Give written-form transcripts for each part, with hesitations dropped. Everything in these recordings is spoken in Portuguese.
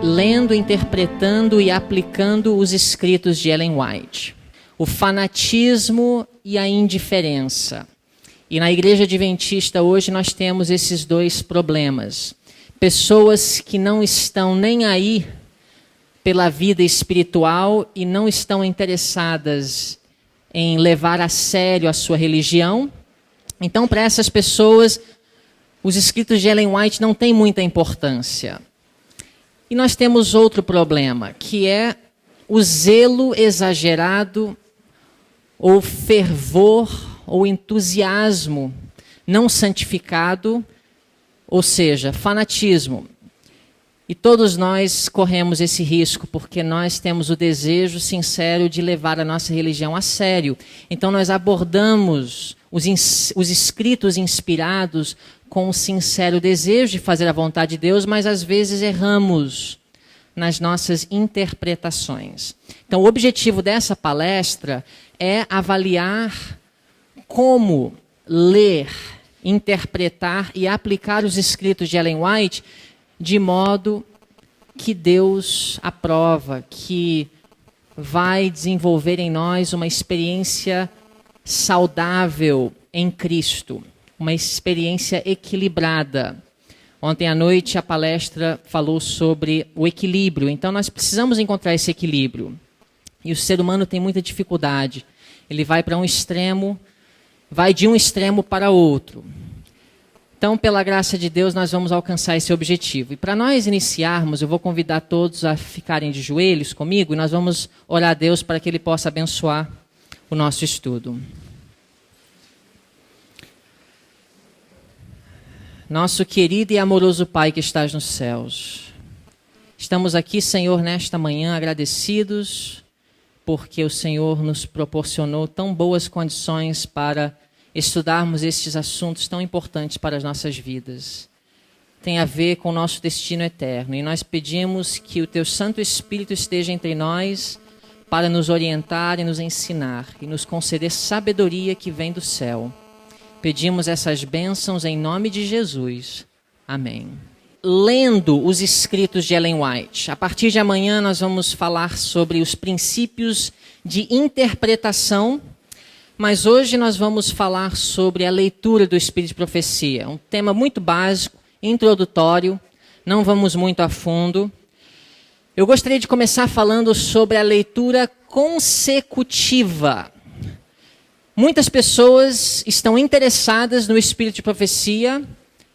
Lendo, interpretando e aplicando os escritos de Ellen White. O fanatismo e a indiferença. E na Igreja Adventista hoje nós temos esses dois problemas. Pessoas que não estão nem aí pela vida espiritual e não estão interessadas em levar a sério a sua religião. Então, para essas pessoas, os escritos de Ellen White não têm muita importância. E nós temos outro problema, que é o zelo exagerado, ou fervor, ou entusiasmo não santificado, ou seja, fanatismo. E todos nós corremos esse risco, porque nós temos o desejo sincero de levar a nossa religião a sério. Então nós abordamos os escritos inspirados com um sincero desejo de fazer a vontade de Deus, mas às vezes erramos nas nossas interpretações. Então, o objetivo dessa palestra é avaliar como ler, interpretar e aplicar os escritos de Ellen White de modo que Deus aprova, que vai desenvolver em nós uma experiência saudável em Cristo. Uma experiência equilibrada. Ontem à noite a palestra falou sobre o equilíbrio. Então nós precisamos encontrar esse equilíbrio. E o ser humano tem muita dificuldade. Ele vai para um extremo, vai de um extremo para outro. Então, pela graça de Deus, nós vamos alcançar esse objetivo. E para nós iniciarmos, eu vou convidar todos a ficarem de joelhos comigo e nós vamos orar a Deus para que Ele possa abençoar o nosso estudo. Nosso querido e amoroso Pai que estás nos céus, estamos aqui, Senhor, nesta manhã agradecidos porque o Senhor nos proporcionou tão boas condições para estudarmos estes assuntos tão importantes para as nossas vidas. Tem a ver com o nosso destino eterno e nós pedimos que o Teu Santo Espírito esteja entre nós para nos orientar e nos ensinar e nos conceder sabedoria que vem do céu. Pedimos essas bênçãos em nome de Jesus. Amém. Lendo os escritos de Ellen White. A partir de amanhã nós vamos falar sobre os princípios de interpretação, mas hoje nós vamos falar sobre a leitura do Espírito de Profecia. Um tema muito básico, introdutório, não vamos muito a fundo. Eu gostaria de começar falando sobre a leitura consecutiva. Muitas pessoas estão interessadas no Espírito de Profecia,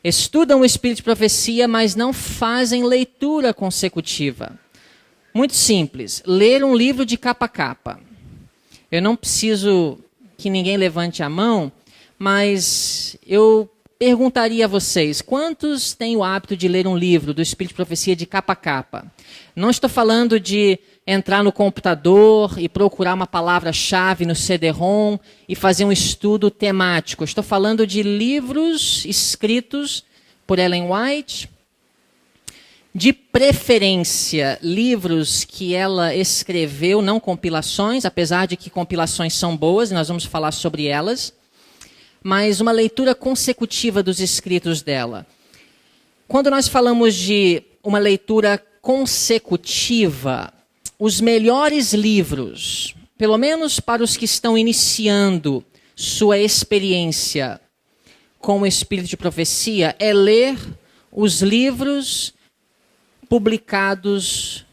estudam o Espírito de Profecia, mas não fazem leitura consecutiva. Muito simples, ler um livro de capa a capa. Eu não preciso que ninguém levante a mão, mas eu perguntaria a vocês, quantos têm o hábito de ler um livro do Espírito de Profecia de capa a capa? Não estou falando de entrar no computador e procurar uma palavra-chave no CD-ROM e fazer um estudo temático. Estou falando de livros escritos por Ellen White, de preferência, livros que ela escreveu, não compilações, apesar de que compilações são boas, e nós vamos falar sobre elas, mas uma leitura consecutiva dos escritos dela. Quando nós falamos de uma leitura consecutiva, os melhores livros, pelo menos para os que estão iniciando sua experiência com o Espírito de Profecia, é ler os livros publicados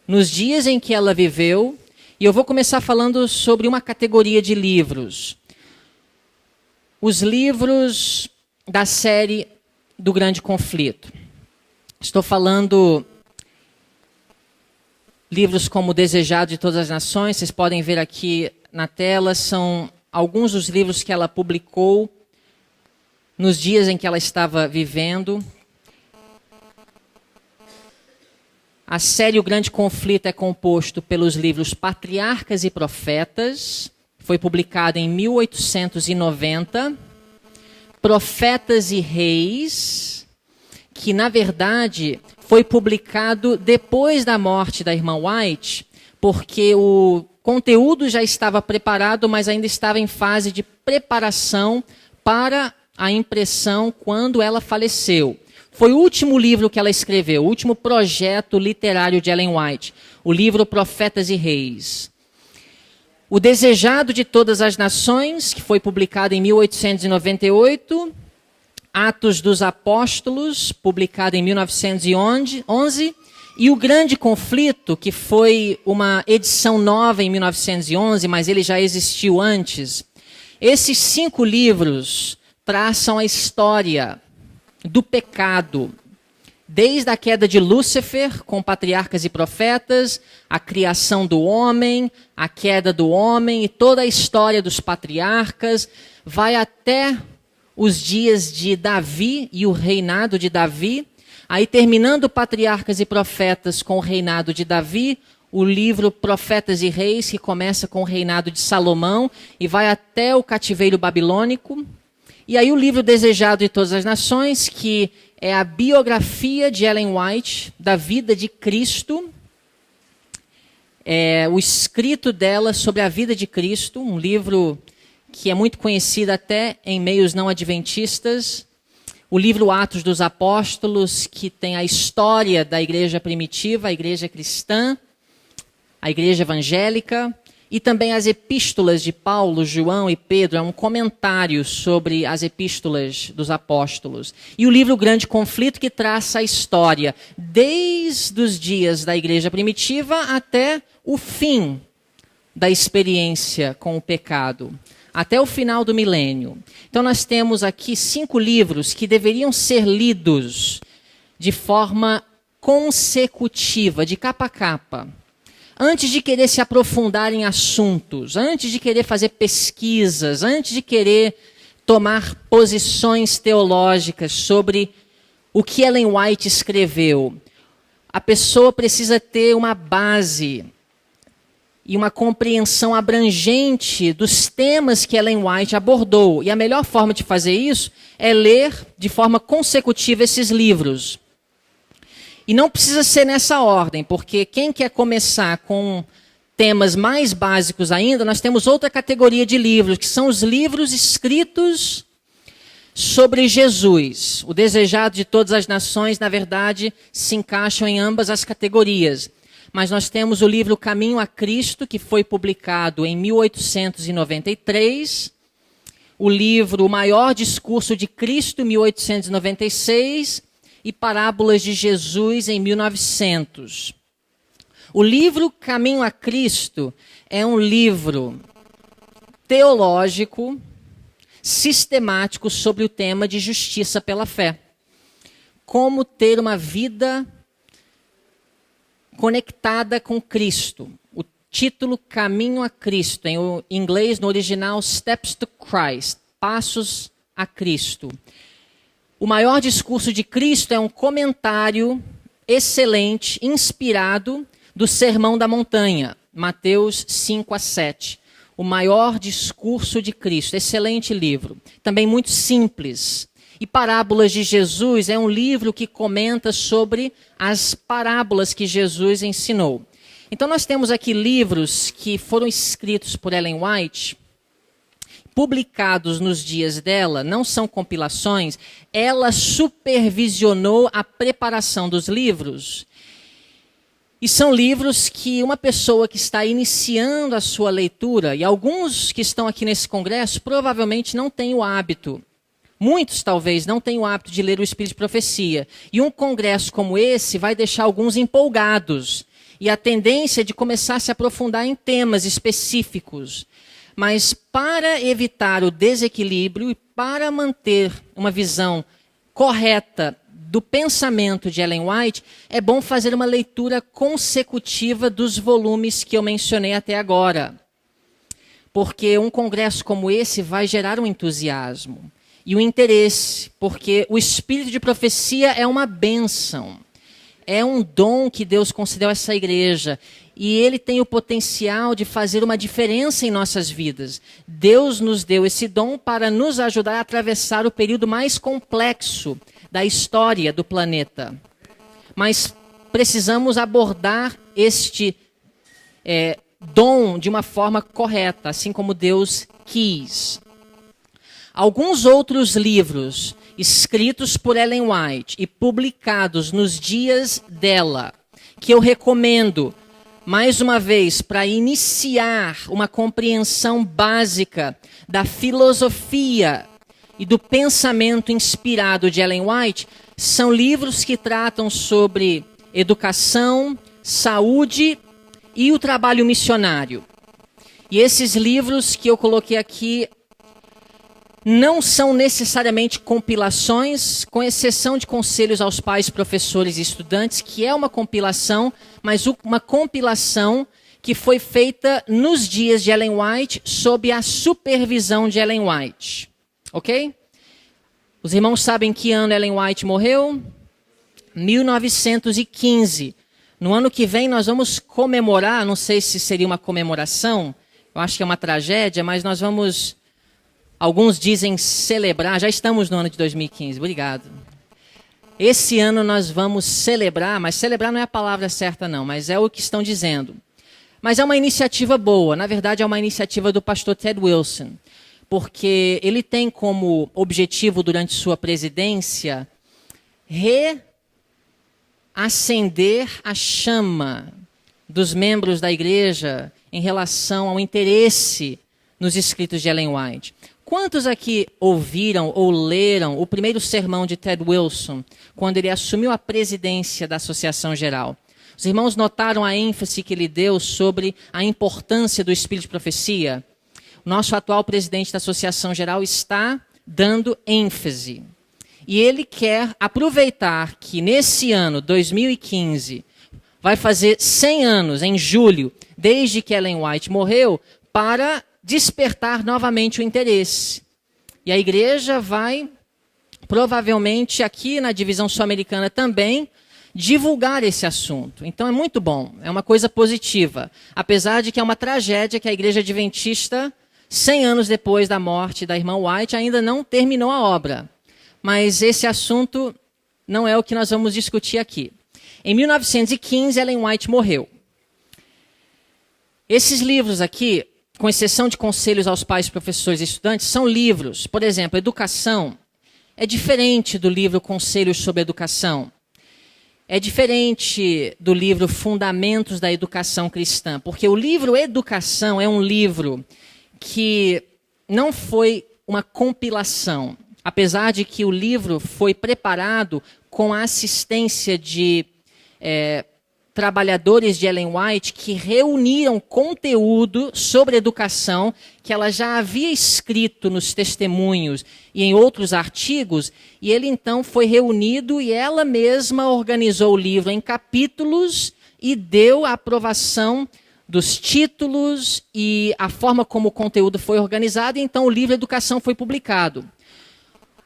nos dias em que ela viveu. E eu vou começar falando sobre uma categoria de livros. Os livros da série do Grande Conflito. Estou falando livros como Desejado de Todas as Nações, vocês podem ver aqui na tela, são alguns dos livros que ela publicou nos dias em que ela estava vivendo. A série O Grande Conflito é composto pelos livros Patriarcas e Profetas, foi publicado em 1890, Profetas e Reis, que na verdade foi publicado depois da morte da irmã White, porque o conteúdo já estava preparado, mas ainda estava em fase de preparação para a impressão quando ela faleceu. Foi o último livro que ela escreveu, o último projeto literário de Ellen White, o livro Profetas e Reis. O Desejado de Todas as Nações, que foi publicado em 1898, Atos dos Apóstolos, publicado em 1911, e O Grande Conflito, que foi uma edição nova em 1911, mas ele já existiu antes. Esses 5 livros traçam a história do pecado, desde a queda de Lúcifer, com patriarcas e profetas, a criação do homem, a queda do homem e toda a história dos patriarcas, vai até os dias de Davi e o reinado de Davi. Aí, terminando Patriarcas e Profetas com o reinado de Davi, o livro Profetas e Reis, que começa com o reinado de Salomão e vai até o cativeiro babilônico. E aí o livro Desejado de Todas as Nações, que é a biografia de Ellen White, da vida de Cristo, o escrito dela sobre a vida de Cristo, um livro que é muito conhecido até em meios não adventistas. O livro Atos dos Apóstolos, que tem a história da igreja primitiva, a igreja cristã, a igreja evangélica, e também as epístolas de Paulo, João e Pedro, é um comentário sobre as epístolas dos apóstolos. E o livro Grande Conflito, que traça a história desde os dias da igreja primitiva até o fim da experiência com o pecado, até o final do milênio. Então nós temos aqui 5 livros que deveriam ser lidos de forma consecutiva, de capa a capa. Antes de querer se aprofundar em assuntos, antes de querer fazer pesquisas, antes de querer tomar posições teológicas sobre o que Ellen White escreveu, a pessoa precisa ter uma base e uma compreensão abrangente dos temas que Ellen White abordou. E a melhor forma de fazer isso é ler de forma consecutiva esses livros. E não precisa ser nessa ordem, porque quem quer começar com temas mais básicos ainda, nós temos outra categoria de livros, que são os livros escritos sobre Jesus. O Desejado de Todas as Nações, na verdade, se encaixam em ambas as categorias. Mas nós temos o livro Caminho a Cristo, que foi publicado em 1893. O livro O Maior Discurso de Cristo, 1896. E Parábolas de Jesus, em 1900. O livro Caminho a Cristo é um livro teológico, sistemático sobre o tema de justiça pela fé. Como ter uma vida conectada com Cristo. O título Caminho a Cristo, em inglês, no original, Steps to Christ, Passos a Cristo. O Maior Discurso de Cristo é um comentário excelente, inspirado do Sermão da Montanha, Mateus 5-7. O Maior Discurso de Cristo, excelente livro. Também muito simples. E Parábolas de Jesus é um livro que comenta sobre as parábolas que Jesus ensinou. Então nós temos aqui livros que foram escritos por Ellen White, publicados nos dias dela, não são compilações. Ela supervisionou a preparação dos livros. E são livros que uma pessoa que está iniciando a sua leitura, e alguns que estão aqui nesse congresso provavelmente não têm o hábito, muitos talvez não têm o hábito de ler o Espírito de Profecia. E um congresso como esse vai deixar alguns empolgados. E a tendência é de começar a se aprofundar em temas específicos. Mas para evitar o desequilíbrio e para manter uma visão correta do pensamento de Ellen White, é bom fazer uma leitura consecutiva dos volumes que eu mencionei até agora. Porque um congresso como esse vai gerar um entusiasmo e um interesse, porque o Espírito de Profecia é uma bênção. É um dom que Deus concedeu a essa igreja. E ele tem o potencial de fazer uma diferença em nossas vidas. Deus nos deu esse dom para nos ajudar a atravessar o período mais complexo da história do planeta. Mas precisamos abordar este dom de uma forma correta, assim como Deus quis. Alguns outros livros escritos por Ellen White e publicados nos dias dela, que eu recomendo, mais uma vez, para iniciar uma compreensão básica da filosofia e do pensamento inspirado de Ellen White, são livros que tratam sobre educação, saúde e o trabalho missionário. E esses livros que eu coloquei aqui não são necessariamente compilações, com exceção de Conselhos aos Pais, Professores e Estudantes, que é uma compilação, mas uma compilação que foi feita nos dias de Ellen White, sob a supervisão de Ellen White. Ok? Os irmãos sabem que ano Ellen White morreu? 1915. No ano que vem nós vamos comemorar, não sei se seria uma comemoração, eu acho que é uma tragédia, mas nós vamos... Alguns dizem celebrar, já estamos no ano de 2015, obrigado. Esse ano nós vamos celebrar, mas celebrar não é a palavra certa não, mas é o que estão dizendo. Mas é uma iniciativa boa, na verdade é uma iniciativa do pastor Ted Wilson, porque ele tem como objetivo durante sua presidência reacender a chama dos membros da igreja em relação ao interesse nos escritos de Ellen White. Quantos aqui ouviram ou leram o primeiro sermão de Ted Wilson, quando ele assumiu a presidência da Associação Geral? Os irmãos notaram a ênfase que ele deu sobre a importância do Espírito de Profecia? O nosso atual presidente da Associação Geral está dando ênfase. E ele quer aproveitar que nesse ano, 2015, vai fazer 100 anos, em julho, desde que Ellen White morreu, para despertar novamente o interesse. E a igreja vai, provavelmente aqui na divisão sul-americana também, divulgar esse assunto. Então é muito bom, é uma coisa positiva. Apesar de que é uma tragédia que a igreja adventista, 100 anos depois da morte da irmã White, ainda não terminou a obra. Mas esse assunto não é o que nós vamos discutir aqui. Em 1915, Ellen White morreu. Esses livros aqui, com exceção de Conselhos aos Pais, Professores e Estudantes, são livros. Por exemplo, Educação é diferente do livro Conselhos sobre Educação. É diferente do livro Fundamentos da Educação Cristã, porque o livro Educação é um livro que não foi uma compilação, apesar de que o livro foi preparado com a assistência de trabalhadores de Ellen White que reuniram conteúdo sobre educação que ela já havia escrito nos testemunhos e em outros artigos, e ele então foi reunido e ela mesma organizou o livro em capítulos e deu a aprovação dos títulos e a forma como o conteúdo foi organizado, e então o livro Educação foi publicado.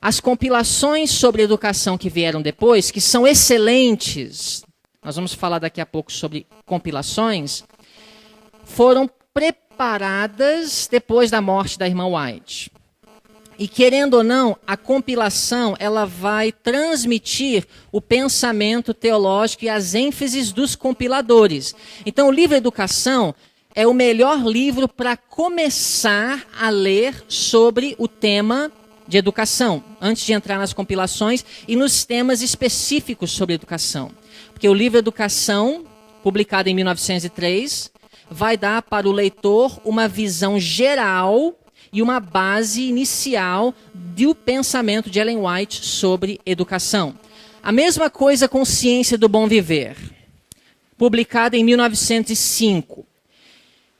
As compilações sobre educação que vieram depois, que são excelentes, nós vamos falar daqui a pouco sobre compilações, foram preparadas depois da morte da irmã White. E querendo ou não, a compilação ela vai transmitir o pensamento teológico e as ênfases dos compiladores. Então o livro Educação é o melhor livro para começar a ler sobre o tema de educação, antes de entrar nas compilações e nos temas específicos sobre educação. Porque o livro Educação, publicado em 1903, vai dar para o leitor uma visão geral e uma base inicial do pensamento de Ellen White sobre educação. A mesma coisa com Ciência do Bom Viver, publicado em 1905.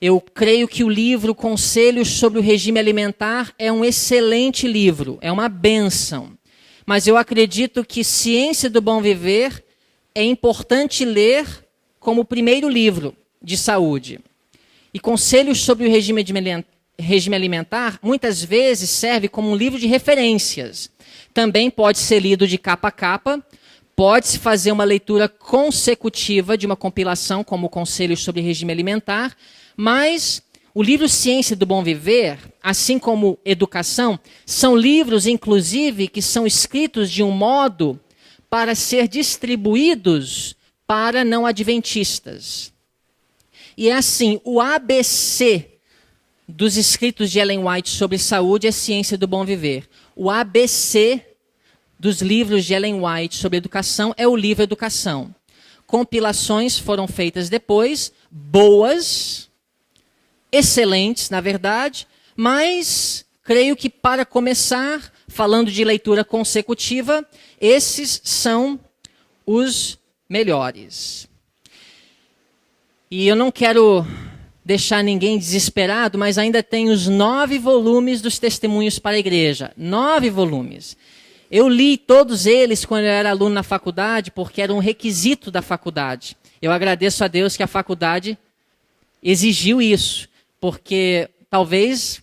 Eu creio que o livro Conselhos sobre o Regime Alimentar é um excelente livro, é uma bênção. Mas eu acredito que Ciência do Bom Viver é importante ler como o primeiro livro de saúde. E Conselhos sobre o Regime Alimentar muitas vezes serve como um livro de referências. Também pode ser lido de capa a capa, pode-se fazer uma leitura consecutiva de uma compilação como Conselhos sobre Regime Alimentar, mas O livro Ciência do Bom Viver, assim como Educação, são livros, inclusive, que são escritos de um modo para ser distribuídos para não adventistas. E é assim, o ABC dos escritos de Ellen White sobre saúde é Ciência do Bom Viver. O ABC dos livros de Ellen White sobre educação é o livro Educação. Compilações foram feitas depois, boas, excelentes, na verdade, mas creio que para começar, falando de leitura consecutiva, esses são os melhores. E eu não quero deixar ninguém desesperado, mas ainda tem os 9 volumes dos Testemunhos para a Igreja. 9 volumes. Eu li todos eles quando eu era aluno na faculdade, porque era um requisito da faculdade. Eu agradeço a Deus que a faculdade exigiu isso, porque talvez,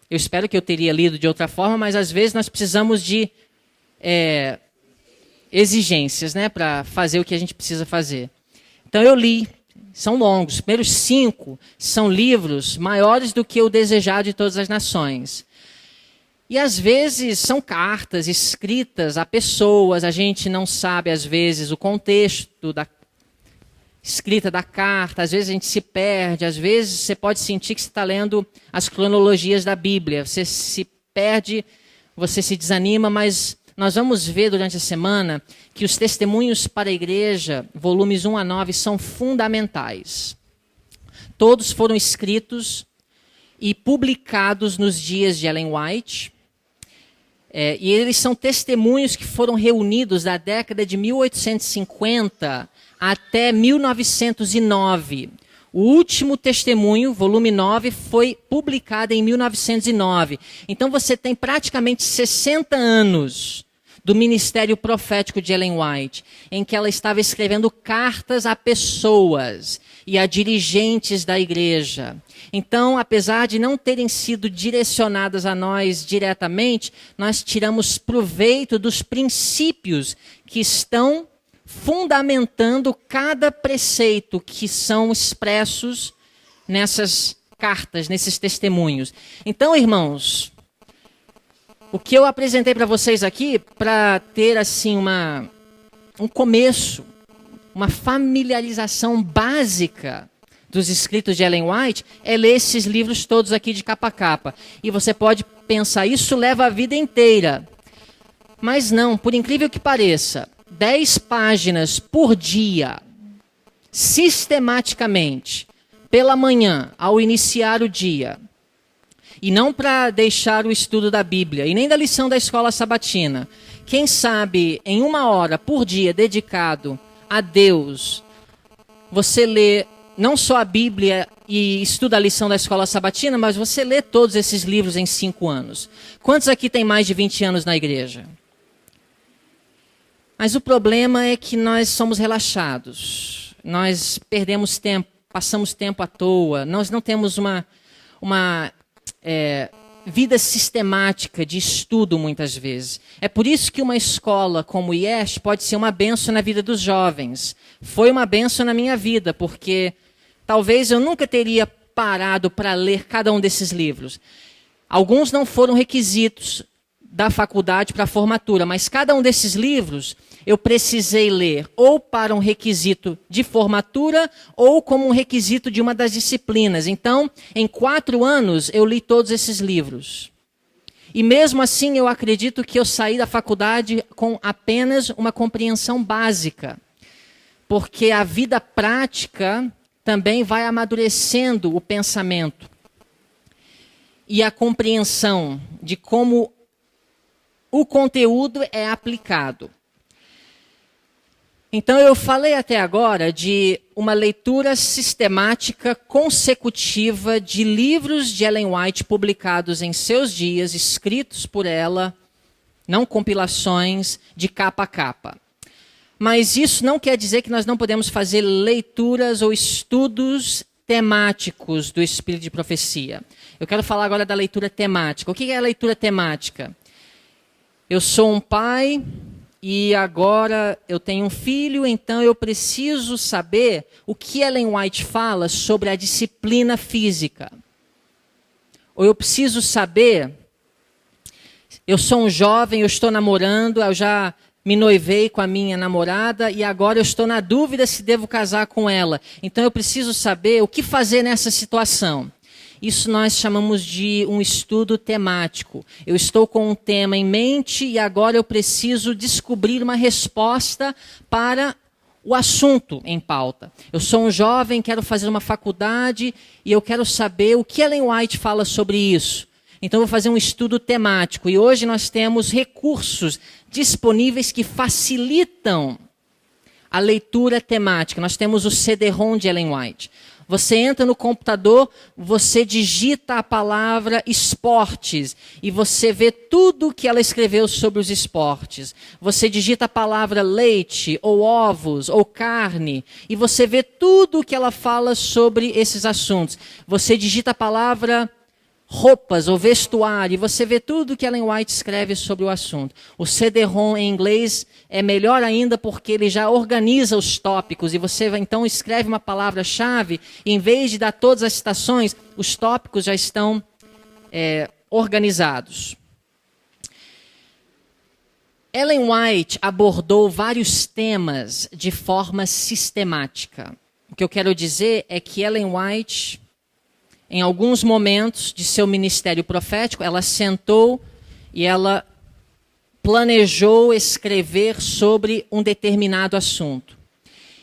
eu espero que eu teria lido de outra forma, mas às vezes nós precisamos de exigências, né, para fazer o que a gente precisa fazer. Então eu li, são longos, os primeiros 5 são livros maiores do que o Desejado de Todas as Nações. E às vezes são cartas escritas a pessoas, a gente não sabe às vezes o contexto da escrita da carta, às vezes a gente se perde, às vezes você pode sentir que você está lendo as cronologias da Bíblia, você se perde, você se desanima, mas nós vamos ver durante a semana que os Testemunhos para a Igreja, volumes 1 a 9, são fundamentais. Todos foram escritos e publicados nos dias de Ellen White, e eles são testemunhos que foram reunidos da década de 1850 até 1909. O último testemunho, volume 9, foi publicado em 1909. Então você tem praticamente 60 anos do ministério profético de Ellen White, em que ela estava escrevendo cartas a pessoas e a dirigentes da igreja. Então, apesar de não terem sido direcionadas a nós diretamente, nós tiramos proveito dos princípios que estão fundamentando cada preceito que são expressos nessas cartas, nesses testemunhos. Então, irmãos, o que eu apresentei para vocês aqui, para ter assim um começo, uma familiarização básica dos escritos de Ellen White, é ler esses livros todos aqui de capa a capa. E você pode pensar, isso leva a vida inteira. Mas não, por incrível que pareça, 10 páginas por dia, sistematicamente, pela manhã, ao iniciar o dia, e não para deixar o estudo da Bíblia, e nem da lição da escola sabatina. Quem sabe, em 1 hora por dia dedicado a Deus, você lê não só a Bíblia e estuda a lição da escola sabatina, mas você lê todos esses livros em 5 anos. Quantos aqui tem mais de 20 anos na igreja? Mas o problema é que nós somos relaxados. Nós perdemos tempo, passamos tempo à toa. Nós não temos uma vida sistemática de estudo muitas vezes. É por isso que uma escola como o IEST pode ser uma bênção na vida dos jovens. Foi uma bênção na minha vida, porque talvez eu nunca teria parado para ler cada um desses livros. Alguns não foram requisitos da faculdade para a formatura, mas cada um desses livros eu precisei ler ou para um requisito de formatura ou como um requisito de uma das disciplinas. Então, em 4 anos, eu li todos esses livros. E mesmo assim, eu acredito que eu saí da faculdade com apenas uma compreensão básica, porque a vida prática também vai amadurecendo o pensamento e a compreensão de como o conteúdo é aplicado. Então, eu falei até agora de uma leitura sistemática consecutiva de livros de Ellen White publicados em seus dias, escritos por ela, não compilações de capa a capa. Mas isso não quer dizer que nós não podemos fazer leituras ou estudos temáticos do Espírito de Profecia. Eu quero falar agora da leitura temática. O que é a leitura temática? Eu sou um pai e agora eu tenho um filho, então eu preciso saber o que Ellen White fala sobre a disciplina física. Ou eu preciso saber, eu sou um jovem, eu estou namorando, eu já me noivei com a minha namorada e agora eu estou na dúvida se devo casar com ela. Então eu preciso saber o que fazer nessa situação. Isso nós chamamos de um estudo temático. Eu estou com um tema em mente e agora eu preciso descobrir uma resposta para o assunto em pauta. Eu sou um jovem, quero fazer uma faculdade e eu quero saber o que Ellen White fala sobre isso. Então eu vou fazer um estudo temático. E hoje nós temos recursos disponíveis que facilitam a leitura temática. Nós temos o CD-ROM de Ellen White. Você entra no computador, você digita a palavra esportes e você vê tudo o que ela escreveu sobre os esportes. Você digita a palavra leite, ou ovos, ou carne, e você vê tudo o que ela fala sobre esses assuntos. Você digita a palavra roupas ou vestuário, e você vê tudo que Ellen White escreve sobre o assunto. O CD-ROM em inglês é melhor ainda porque ele já organiza os tópicos, e você então escreve uma palavra-chave, e em vez de dar todas as citações, os tópicos já estão organizados. Ellen White abordou vários temas de forma sistemática. O que eu quero dizer é que Ellen White, em alguns momentos de seu ministério profético, ela sentou e ela planejou escrever sobre um determinado assunto.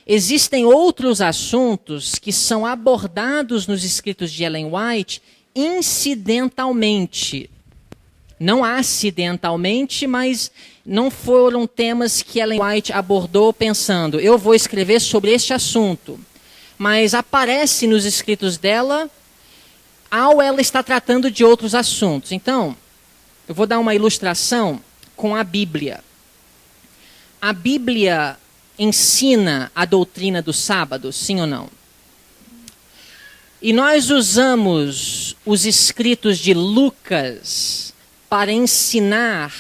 Existem outros assuntos que são abordados nos escritos de Ellen White incidentalmente. Não acidentalmente, mas não foram temas que Ellen White abordou pensando, eu vou escrever sobre este assunto. Mas aparece nos escritos dela ao ela estar tratando de outros assuntos. Então, eu vou dar uma ilustração com a Bíblia. A Bíblia ensina a doutrina do sábado, sim ou não? E nós usamos os escritos de Lucas para ensinar,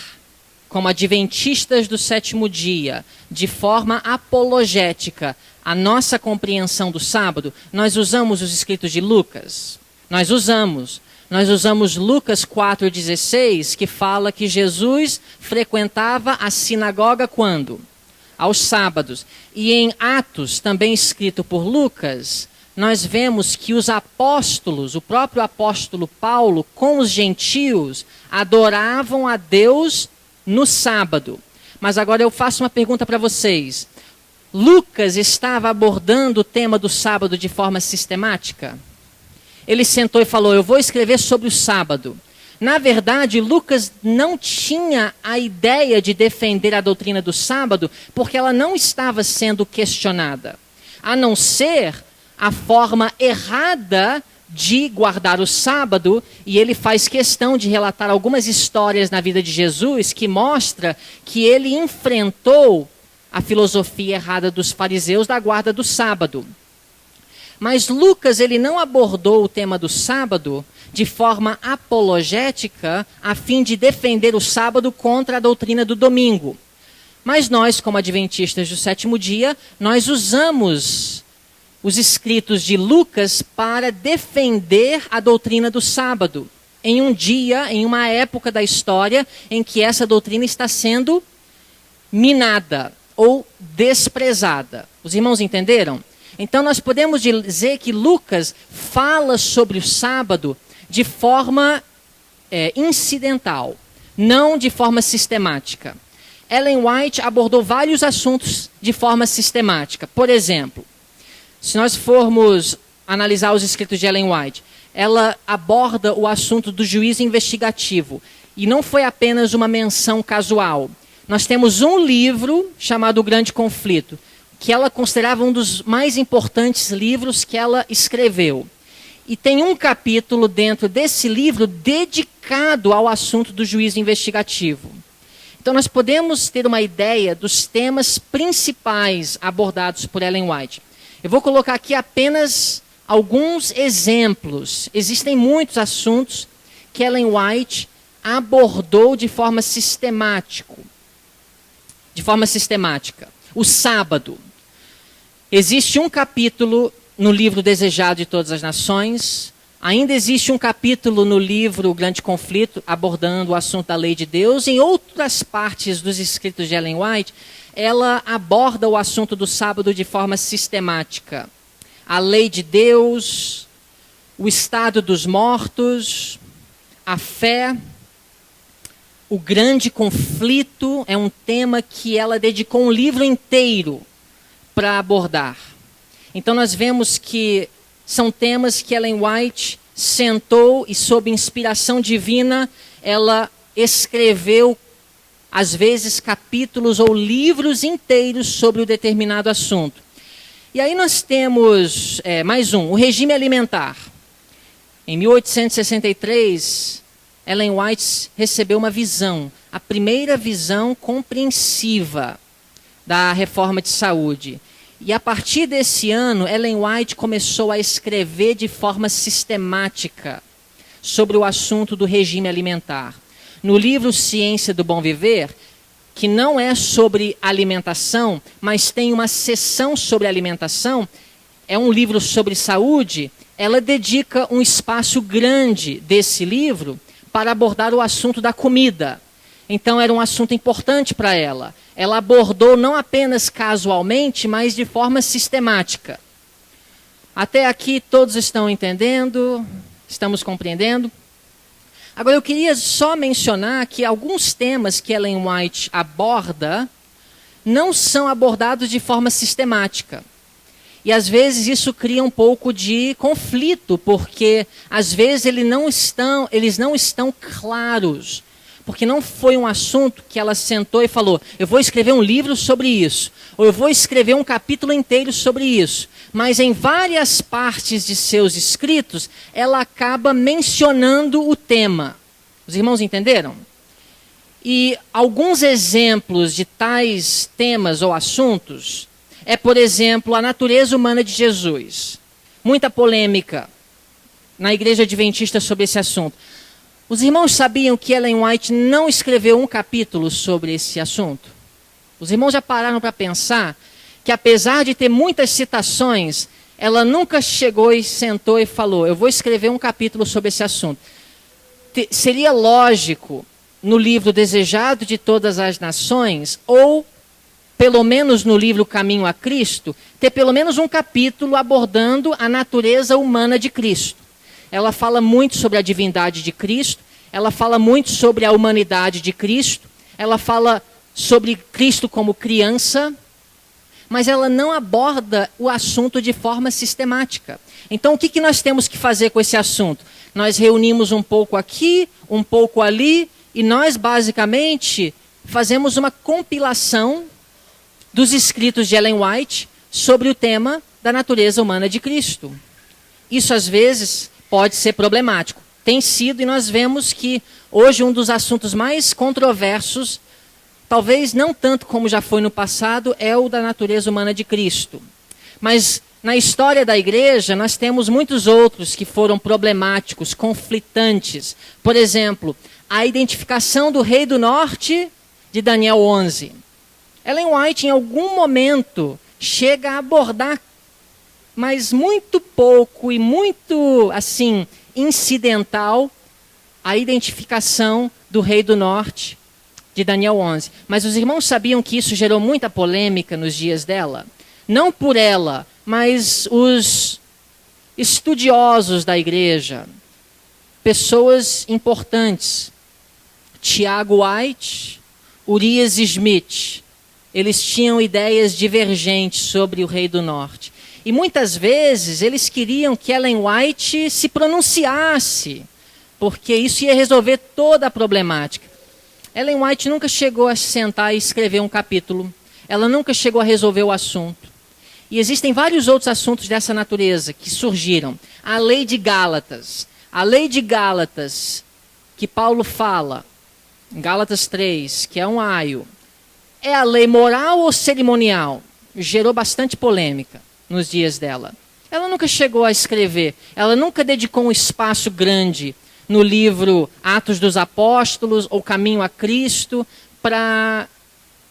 como adventistas do sétimo dia, de forma apologética, a nossa compreensão do sábado. Nós usamos os escritos de Lucas. Nós usamos Lucas 4,16, que fala que Jesus frequentava a sinagoga quando? Aos sábados. E em Atos, também escrito por Lucas, nós vemos que os apóstolos, o próprio apóstolo Paulo, com os gentios, adoravam a Deus no sábado. Mas agora eu faço uma pergunta para vocês. Lucas estava abordando o tema do sábado de forma sistemática? Ele sentou e falou, eu vou escrever sobre o sábado. Na verdade, Lucas não tinha a ideia de defender a doutrina do sábado, porque ela não estava sendo questionada. A não ser a forma errada de guardar o sábado, e ele faz questão de relatar algumas histórias na vida de Jesus que mostra que ele enfrentou a filosofia errada dos fariseus da guarda do sábado. Mas Lucas, ele não abordou o tema do sábado de forma apologética a fim de defender o sábado contra a doutrina do domingo. Mas nós, como adventistas do sétimo dia, nós usamos os escritos de Lucas para defender a doutrina do sábado, em um dia, em uma época da história em que essa doutrina está sendo minada ou desprezada. Os irmãos entenderam? Então nós podemos dizer que Lucas fala sobre o sábado de forma incidental, não de forma sistemática. Ellen White abordou vários assuntos de forma sistemática. Por exemplo, se nós formos analisar os escritos de Ellen White, ela aborda o assunto do juízo investigativo. E não foi apenas uma menção casual. Nós temos um livro chamado O Grande Conflito, que ela considerava um dos mais importantes livros que ela escreveu. E tem um capítulo dentro desse livro dedicado ao assunto do juízo investigativo. Então nós podemos ter uma ideia dos temas principais abordados por Ellen White. Eu vou colocar aqui apenas alguns exemplos. Existem muitos assuntos que Ellen White abordou de forma sistemática. de forma sistemática. O sábado. Existe um capítulo no livro Desejado de Todas as Nações. Ainda existe um capítulo no livro O Grande Conflito, abordando o assunto da lei de Deus. Em outras partes dos escritos de Ellen White, ela aborda o assunto do sábado de forma sistemática. A lei de Deus, o estado dos mortos, a fé, o grande conflito é um tema que ela dedicou um livro inteiro para abordar. Então nós vemos que são temas que Ellen White sentou e, sob inspiração divina, ela escreveu, às vezes, capítulos ou livros inteiros sobre o determinado assunto. E aí nós temos mais um, o regime alimentar. Em 1863, Ellen White recebeu uma visão, a primeira visão compreensiva da reforma de saúde. E a partir desse ano, Ellen White começou a escrever de forma sistemática sobre o assunto do regime alimentar. No livro Ciência do Bom Viver, que não é sobre alimentação, mas tem uma seção sobre alimentação, é um livro sobre saúde, ela dedica um espaço grande desse livro para abordar o assunto da comida. Então era um assunto importante para ela. Ela abordou não apenas casualmente, mas de forma sistemática. Até aqui todos estão entendendo? Estamos compreendendo? Agora eu queria só mencionar que alguns temas que Ellen White aborda não são abordados de forma sistemática. E às vezes isso cria um pouco de conflito, porque às vezes eles não estão claros. Porque não foi um assunto que ela sentou e falou, eu vou escrever um livro sobre isso, ou eu vou escrever um capítulo inteiro sobre isso. Mas em várias partes de seus escritos, ela acaba mencionando o tema. Os irmãos entenderam? E alguns exemplos de tais temas ou assuntos é, por exemplo, a natureza humana de Jesus. Muita polêmica na Igreja Adventista sobre esse assunto. Os irmãos sabiam que Ellen White não escreveu um capítulo sobre esse assunto? Os irmãos já pararam para pensar que, apesar de ter muitas citações, ela nunca chegou e sentou e falou, eu vou escrever um capítulo sobre esse assunto. Seria lógico, no livro Desejado de Todas as Nações, ou pelo menos no livro Caminho a Cristo, ter pelo menos um capítulo abordando a natureza humana de Cristo. Ela fala muito sobre a divindade de Cristo, ela fala muito sobre a humanidade de Cristo, ela fala sobre Cristo como criança, mas ela não aborda o assunto de forma sistemática. Então, o que nós temos que fazer com esse assunto? Nós reunimos um pouco aqui, um pouco ali, e nós, basicamente, fazemos uma compilação dos escritos de Ellen White sobre o tema da natureza humana de Cristo. Isso, às vezes, pode ser problemático. Tem sido, e nós vemos que hoje um dos assuntos mais controversos, talvez não tanto como já foi no passado, é o da natureza humana de Cristo. Mas na história da igreja, nós temos muitos outros que foram problemáticos, conflitantes. Por exemplo, a identificação do rei do norte de Daniel 11. Ellen White, em algum momento, chega a abordar, mas muito pouco e muito, assim, incidental, a identificação do rei do norte de Daniel 11. Mas os irmãos sabiam que isso gerou muita polêmica nos dias dela? Não por ela, mas os estudiosos da igreja, pessoas importantes, Tiago White, Urias Smith, eles tinham ideias divergentes sobre o rei do norte. E muitas vezes eles queriam que Ellen White se pronunciasse, porque isso ia resolver toda a problemática. Ellen White nunca chegou a sentar e escrever um capítulo. Ela nunca chegou a resolver o assunto. E existem vários outros assuntos dessa natureza que surgiram. A lei de Gálatas. A lei de Gálatas, que Paulo fala, em Gálatas 3, que é um aio. É a lei moral ou cerimonial? Gerou bastante polêmica nos dias dela. Ela nunca chegou a escrever. Ela nunca dedicou um espaço grande no livro Atos dos Apóstolos ou Caminho a Cristo para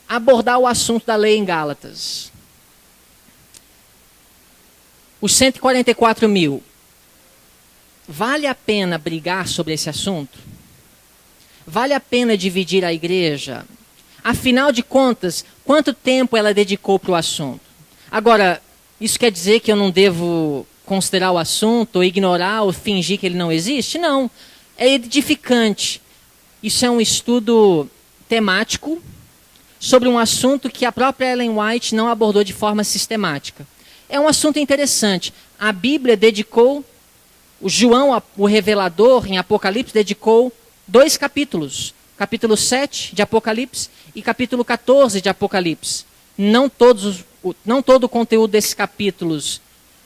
abordar o assunto da lei em Gálatas. Os 144 mil. Vale a pena brigar sobre esse assunto? Vale a pena dividir a igreja? Afinal de contas, quanto tempo ela dedicou para o assunto? Agora, isso quer dizer que eu não devo considerar o assunto, ou ignorar, ou fingir que ele não existe? Não. É edificante. Isso é um estudo temático sobre um assunto que a própria Ellen White não abordou de forma sistemática. É um assunto interessante. A Bíblia dedicou, o João, o revelador, em Apocalipse, dedicou 2 capítulos. Capítulo 7 de Apocalipse e capítulo 14 de Apocalipse. Não todo o conteúdo desses capítulos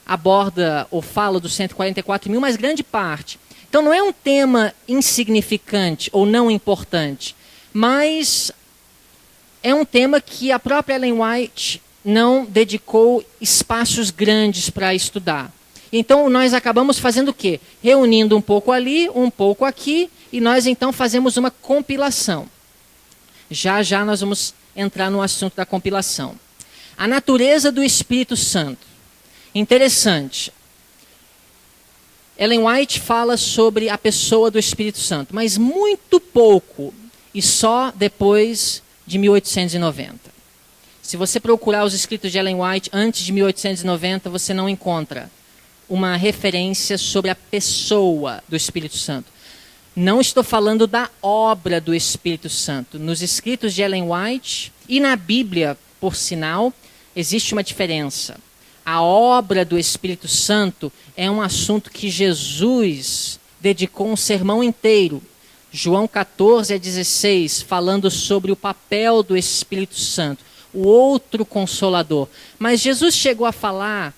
aborda ou fala dos 144 mil, mas grande parte. Então não é um tema insignificante ou não importante, mas é um tema que a própria Ellen White não dedicou espaços grandes para estudar. Então nós acabamos fazendo o quê? Reunindo um pouco ali, um pouco aqui, e nós então fazemos uma compilação. Já já nós vamos entrar no assunto da compilação. A natureza do Espírito Santo. Interessante. Ellen White fala sobre a pessoa do Espírito Santo, mas muito pouco, e só depois de 1890. Se você procurar os escritos de Ellen White antes de 1890, você não encontra uma referência sobre a pessoa do Espírito Santo. Não estou falando da obra do Espírito Santo. Nos escritos de Ellen White e na Bíblia, por sinal, existe uma diferença. A obra do Espírito Santo é um assunto que Jesus dedicou um sermão inteiro. João 14:16, falando sobre o papel do Espírito Santo, o outro Consolador. Mas Jesus chegou a falar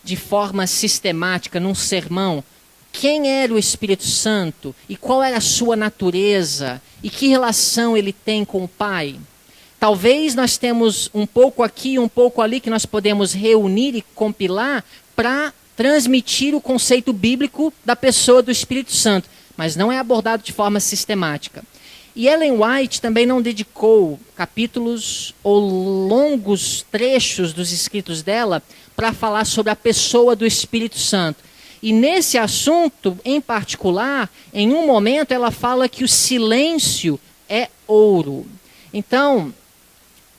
de forma sistemática, num sermão, quem era o Espírito Santo e qual era a sua natureza e que relação ele tem com o Pai. Talvez nós temos um pouco aqui e um pouco ali que nós podemos reunir e compilar para transmitir o conceito bíblico da pessoa do Espírito Santo, mas não é abordado de forma sistemática. E Ellen White também não dedicou capítulos ou longos trechos dos escritos dela para falar sobre a pessoa do Espírito Santo. E nesse assunto, em particular, em um momento ela fala que o silêncio é ouro. Então,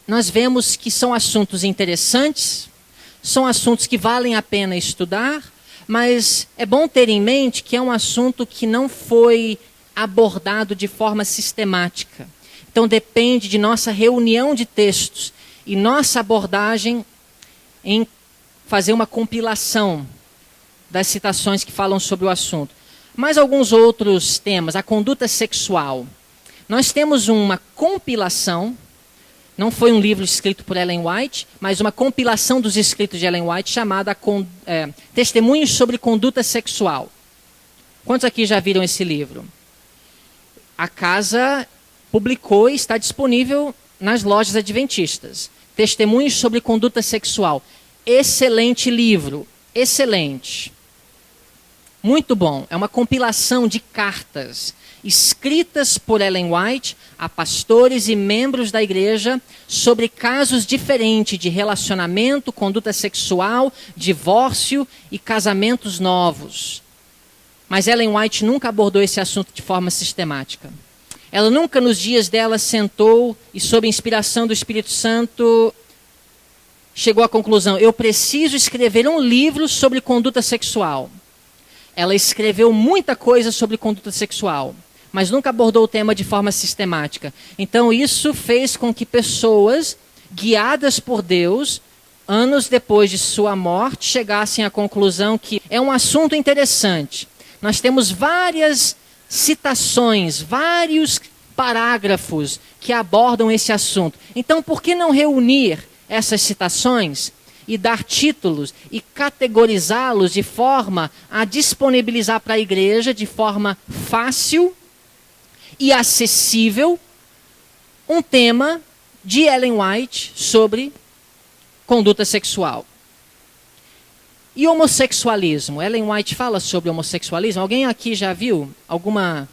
nós vemos que são assuntos interessantes, são assuntos que valem a pena estudar, mas é bom ter em mente que é um assunto que não foi abordado de forma sistemática. Então depende de nossa reunião de textos e nossa abordagem em fazer uma compilação das citações que falam sobre o assunto. Mais alguns outros temas, a conduta sexual. Nós temos uma compilação, não foi um livro escrito por Ellen White, mas uma compilação dos escritos de Ellen White chamada Testemunhos sobre Conduta Sexual. Quantos aqui já viram esse livro? A casa publicou e está disponível nas lojas adventistas. Testemunhos sobre Conduta Sexual. Excelente livro, excelente. Muito bom. É uma compilação de cartas escritas por Ellen White a pastores e membros da igreja sobre casos diferentes de relacionamento, conduta sexual, divórcio e casamentos novos. Mas Ellen White nunca abordou esse assunto de forma sistemática. Ela nunca nos dias dela sentou e, sob inspiração do Espírito Santo, chegou à conclusão, eu preciso escrever um livro sobre conduta sexual. Ela escreveu muita coisa sobre conduta sexual, mas nunca abordou o tema de forma sistemática. Então isso fez com que pessoas, guiadas por Deus, anos depois de sua morte, chegassem à conclusão que é um assunto interessante. Nós temos várias citações, vários parágrafos que abordam esse assunto. Então por que não reunir essas citações e dar títulos e categorizá-los de forma a disponibilizar para a igreja de forma fácil e acessível um tema de Ellen White sobre conduta sexual. E homossexualismo? Ellen White fala sobre homossexualismo? Alguém aqui já viu alguma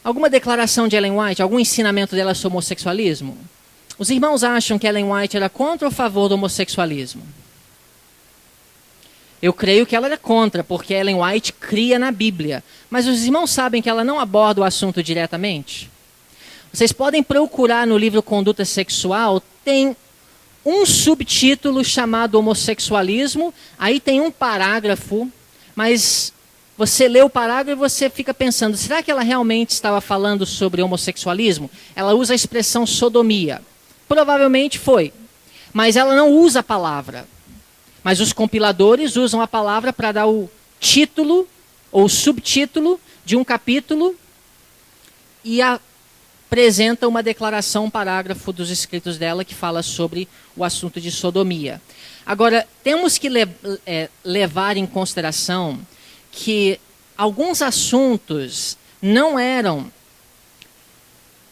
Alguma declaração de Ellen White, algum ensinamento dela sobre homossexualismo? Os irmãos acham que Ellen White era contra ou a favor do homossexualismo? Eu creio que ela era contra, porque Ellen White cria na Bíblia. Mas os irmãos sabem que ela não aborda o assunto diretamente? Vocês podem procurar no livro Conduta Sexual, tem um subtítulo chamado homossexualismo, aí tem um parágrafo, mas você lê o parágrafo e você fica pensando, será que ela realmente estava falando sobre homossexualismo? Ela usa a expressão sodomia. Provavelmente foi, mas ela não usa a palavra. Mas os compiladores usam a palavra para dar o título ou subtítulo de um capítulo e apresenta uma declaração, um parágrafo dos escritos dela que fala sobre o assunto de sodomia. Agora, temos que levar em consideração que alguns assuntos não eram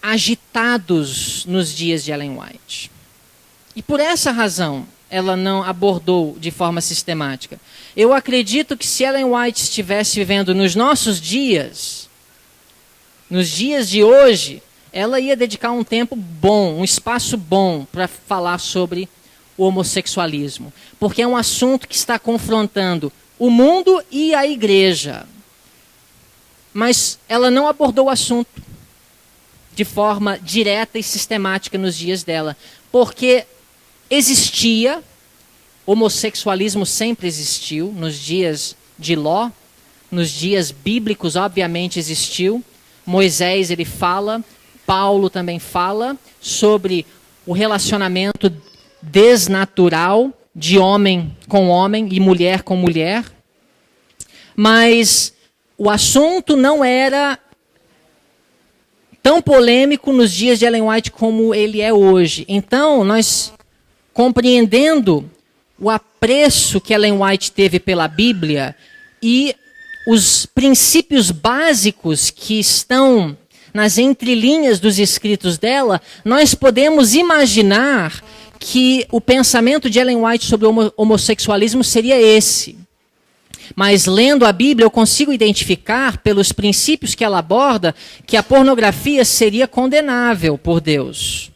agitados nos dias de Ellen White. E por essa razão, ela não abordou de forma sistemática. Eu acredito que se Ellen White estivesse vivendo nos nossos dias, nos dias de hoje, ela ia dedicar um tempo bom, um espaço bom para falar sobre o homossexualismo. Porque é um assunto que está confrontando o mundo e a igreja. Mas ela não abordou o assunto de forma direta e sistemática nos dias dela. Porque existia, homossexualismo sempre existiu, nos dias de Ló, nos dias bíblicos obviamente existiu. Moisés ele fala, Paulo também fala sobre o relacionamento desnatural de homem com homem e mulher com mulher. Mas o assunto não era tão polêmico nos dias de Ellen White como ele é hoje. Então, nós, compreendendo o apreço que Ellen White teve pela Bíblia e os princípios básicos que estão nas entrelinhas dos escritos dela, nós podemos imaginar que o pensamento de Ellen White sobre o homossexualismo seria esse. Mas lendo a Bíblia, eu consigo identificar, pelos princípios que ela aborda, que a pornografia seria condenável por Deus.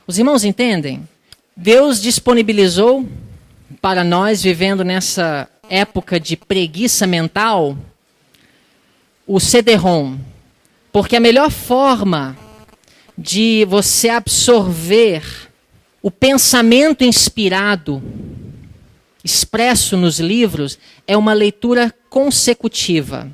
Os irmãos entendem? Deus disponibilizou para nós, vivendo nessa época de preguiça mental, o CD-ROM. Porque a melhor forma de você absorver o pensamento inspirado, expresso nos livros, é uma leitura consecutiva.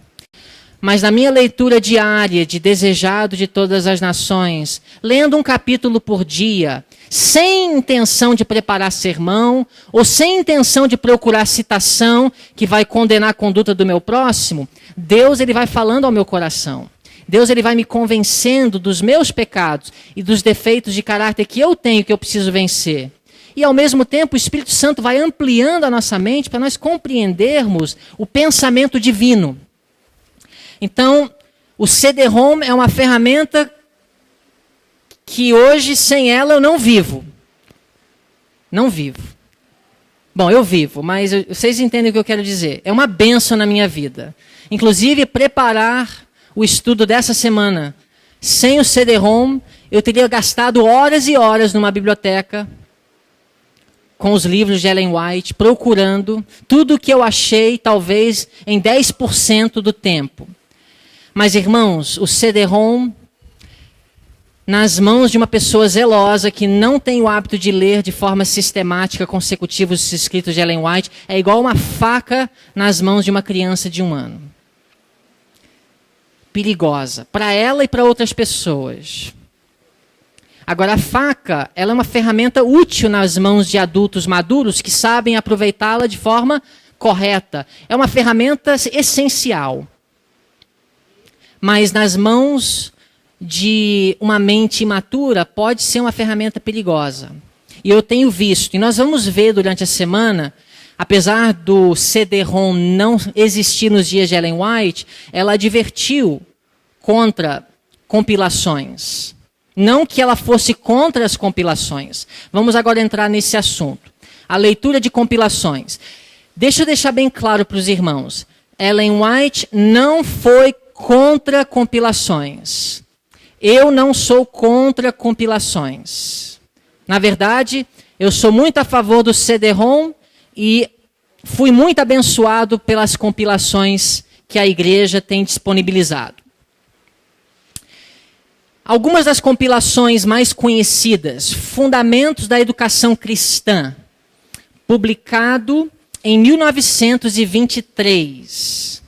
Mas na minha leitura diária de Desejado de Todas as Nações, lendo um capítulo por dia, sem intenção de preparar sermão, ou sem intenção de procurar citação que vai condenar a conduta do meu próximo, Deus ele vai falando ao meu coração. Deus ele vai me convencendo dos meus pecados e dos defeitos de caráter que eu tenho, que eu preciso vencer. E ao mesmo tempo o Espírito Santo vai ampliando a nossa mente para nós compreendermos o pensamento divino. Então, o CD-ROM é uma ferramenta que hoje, sem ela, eu não vivo. Não vivo. Bom, eu vivo, mas vocês entendem o que eu quero dizer. É uma bênção na minha vida. Inclusive, preparar o estudo dessa semana. Sem o CD-ROM, eu teria gastado horas e horas numa biblioteca com os livros de Ellen White, procurando tudo o que eu achei, talvez, em 10% do tempo. Mas, irmãos, o CD-ROM, nas mãos de uma pessoa zelosa que não tem o hábito de ler de forma sistemática, consecutiva, os escritos de Ellen White, é igual uma faca nas mãos de uma criança de 1 ano. Perigosa, para ela e para outras pessoas. Agora, a faca, ela é uma ferramenta útil nas mãos de adultos maduros que sabem aproveitá-la de forma correta. É uma ferramenta essencial. Mas nas mãos de uma mente imatura, pode ser uma ferramenta perigosa. E eu tenho visto, e nós vamos ver durante a semana, apesar do CD-ROM não existir nos dias de Ellen White, ela advertiu contra compilações. Não que ela fosse contra as compilações. Vamos agora entrar nesse assunto. A leitura de compilações. Deixa eu deixar bem claro para os irmãos. Ellen White não foi contra compilações. Eu não sou contra compilações. Na verdade, eu sou muito a favor do CD-ROM e fui muito abençoado pelas compilações que a igreja tem disponibilizado. Algumas das compilações mais conhecidas, Fundamentos da Educação Cristã, publicado em 1923.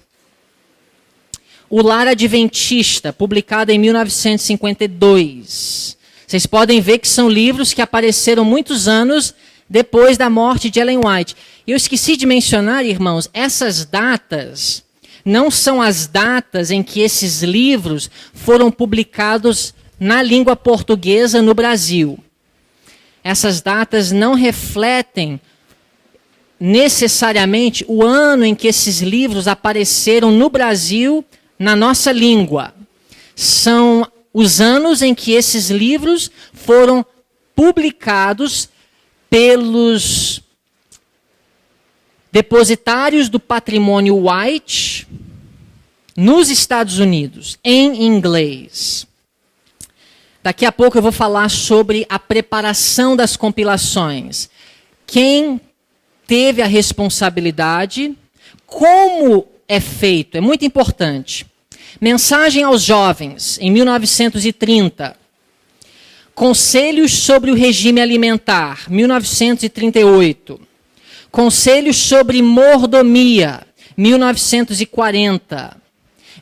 O Lar Adventista, publicado em 1952. Vocês podem ver que são livros que apareceram muitos anos depois da morte de Ellen White. E eu esqueci de mencionar, irmãos, essas datas não são as datas em que esses livros foram publicados na língua portuguesa no Brasil. Essas datas não refletem necessariamente o ano em que esses livros apareceram no Brasil, na nossa língua. São os anos em que esses livros foram publicados pelos depositários do patrimônio White nos Estados Unidos, em inglês. Daqui a pouco eu vou falar sobre a preparação das compilações. Quem teve a responsabilidade, como é feito, é muito importante. Mensagem aos jovens, em 1930. Conselhos sobre o regime alimentar, 1938. Conselhos sobre mordomia, 1940.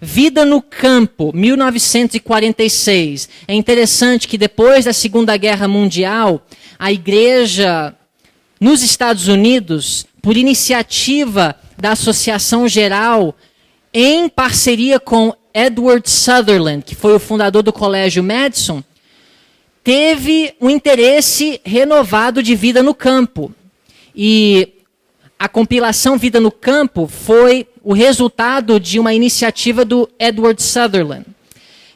Vida no campo, 1946. É interessante que depois da Segunda Guerra Mundial, a igreja nos Estados Unidos, por iniciativa da Associação Geral, em parceria com Edward Sutherland, que foi o fundador do Colégio Madison, teve um interesse renovado de vida no campo. E a compilação Vida no Campo foi o resultado de uma iniciativa do Edward Sutherland.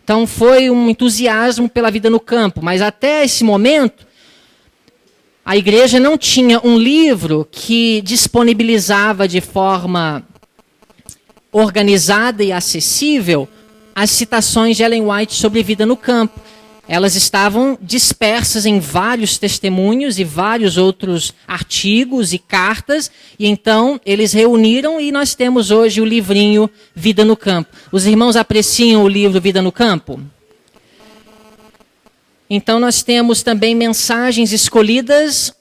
Então foi um entusiasmo pela vida no campo, mas até esse momento a igreja não tinha um livro que disponibilizava de forma organizada e acessível as citações de Ellen White sobre vida no campo. Elas estavam dispersas em vários testemunhos e vários outros artigos e cartas, e então eles reuniram e nós temos hoje o livrinho Vida no Campo. Os irmãos apreciam o livro Vida no Campo? Então nós temos também mensagens escolhidas,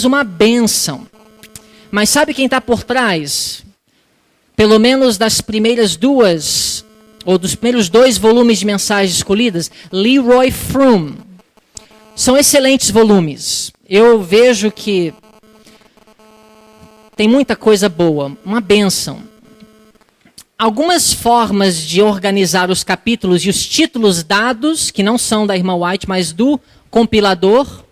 uma bênção. Mas sabe quem está por trás? Pelo menos das primeiras duas, ou dos primeiros 2 volumes de mensagens escolhidas, Leroy Froom. São excelentes volumes. Eu vejo que tem muita coisa boa, uma bênção. Algumas formas de organizar os capítulos e os títulos dados, que não são da irmã White, mas do compilador,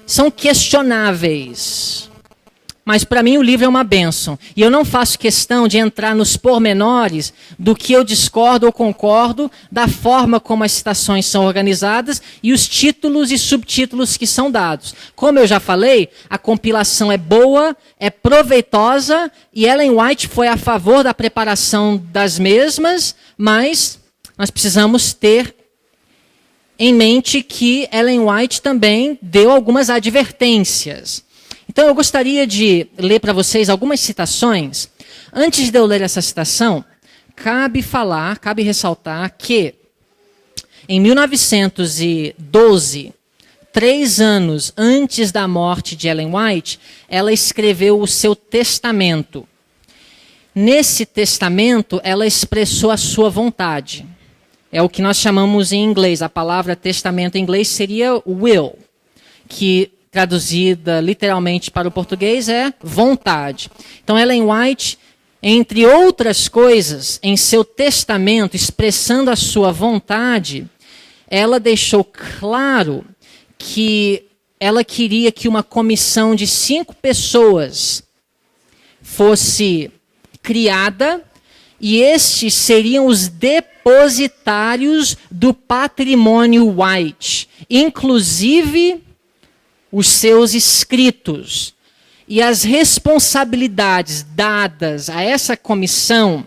são questionáveis. Mas para mim o livro é uma bênção. E eu não faço questão de entrar nos pormenores do que eu discordo ou concordo da forma como as citações são organizadas e os títulos e subtítulos que são dados. Como eu já falei, a compilação é boa, é proveitosa e Ellen White foi a favor da preparação das mesmas, mas nós precisamos ter em mente que Ellen White também deu algumas advertências. Então eu gostaria de ler para vocês algumas citações. Antes de eu ler essa citação, cabe ressaltar que em 1912, 3 anos antes da morte de Ellen White, ela escreveu o seu testamento. Nesse testamento, ela expressou a sua vontade. É o que nós chamamos em inglês, a palavra testamento em inglês seria will, que traduzida literalmente para o português é vontade. Então Ellen White, entre outras coisas, em seu testamento, expressando a sua vontade, ela deixou claro que ela queria que uma comissão de 5 pessoas fosse criada e estes seriam os depositários do patrimônio White, inclusive os seus escritos. E as responsabilidades dadas a essa comissão,